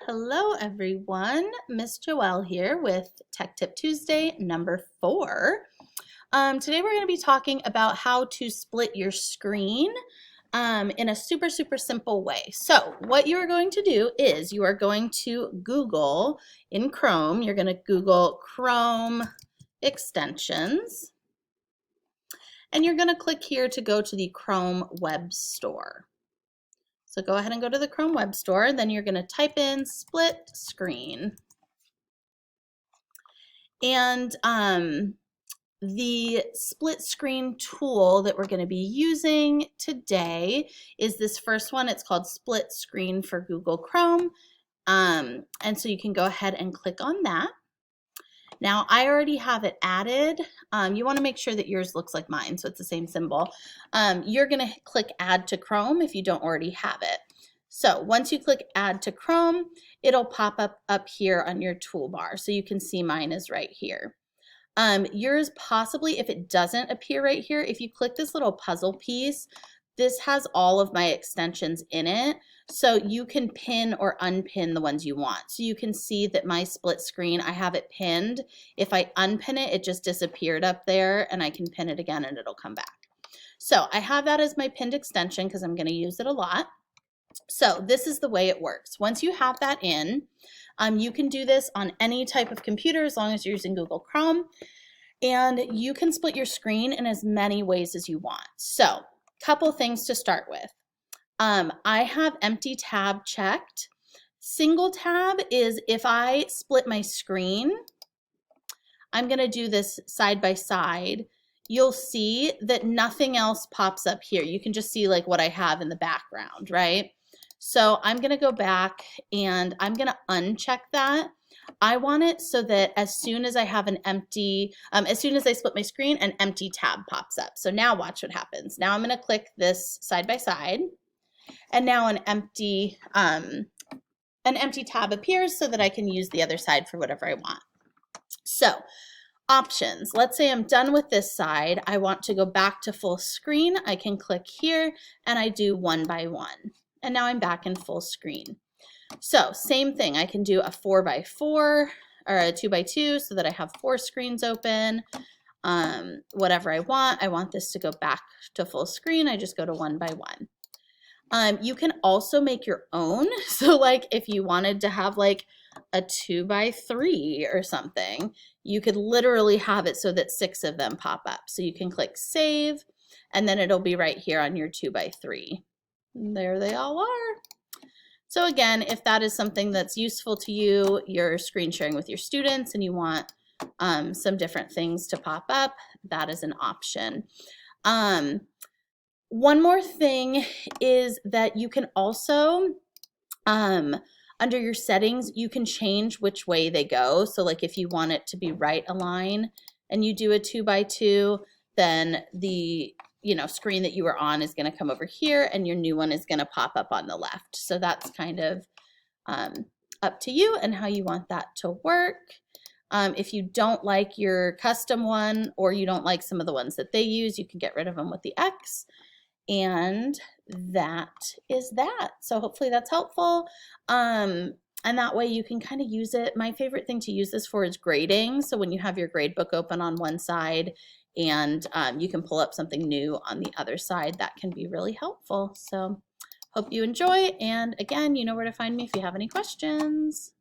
Hello everyone, Miss Joelle here with Tech Tip Tuesday number 4. Today we're going to be talking about how to split your screen in a super simple way. So what you are going to do is you are going to Google in Chrome, you're going to Google Chrome extensions, and you're going to click here to go to the Chrome Web Store. So go ahead and go to the Chrome Web Store, and then you're going to type in split screen. And the split screen tool that we're going to be using today is this first one. It's called Split Screen for Google Chrome. And so you can go ahead and click on that. Now I already have it added. You want to make sure that yours looks like mine, so it's the same symbol. You're going to click Add to Chrome if you don't already have it. So once you click Add to Chrome, it'll pop up here on your toolbar. So you can see mine is right here. Yours possibly, if it doesn't appear right here, if you click this little puzzle piece, this has all of my extensions in it. So you can pin or unpin the ones you want. So you can see that my split screen, I have it pinned. If I unpin it, it just disappeared up there, and I can pin it again and it'll come back. So I have that as my pinned extension because I'm going to use it a lot. So this is the way it works. Once you have that in, you can do this on any type of computer as long as you're using Google Chrome, and you can split your screen in as many ways as you want. So couple things to start with. I have empty tab checked. Single tab is if I split my screen, I'm going to do this side by side. You'll see that nothing else pops up here. You can just see like what I have in the background, right? So I'm going to go back and I'm going to uncheck that. I want it so that as soon as I have an empty, as soon as I split my screen, an empty tab pops up. So now watch what happens. Now I'm going to click this side by side, and now an empty tab appears so that I can use the other side for whatever I want. So options. Let's say I'm done with this side. I want to go back to full screen. I can click here and I do 1 by 1. And now I'm back in full screen. So same thing, I can do a 4 by 4 or a 2 by 2 so that I have 4 screens open. Whatever I want this to go back to full screen. I just go to 1 by 1. You can also make your own. So like if you wanted to have like a 2 by 3 or something, you could literally have it so that 6 of them pop up. So you can click save, and then it'll be right here on your 2 by 3. There they all are. So again, if that is something that's useful to you, you're screen sharing with your students and you want some different things to pop up, that is an option. One more thing is that you can also, under your settings, you can change which way they go. So like if you want it to be right align and you do a 2 by 2, then the screen that you were on is going to come over here and your new one is going to pop up on the left. So that's kind of up to you and how you want that to work. If you don't like your custom one or you don't like some of the ones that they use, you can get rid of them with the X. And that is that. So hopefully that's helpful. And that way you can kind of use it. My favorite thing to use this for is grading. So when you have your grade book open on one side and you can pull up something new on the other side, that can be really helpful. So hope you enjoy. And again, you know where to find me if you have any questions.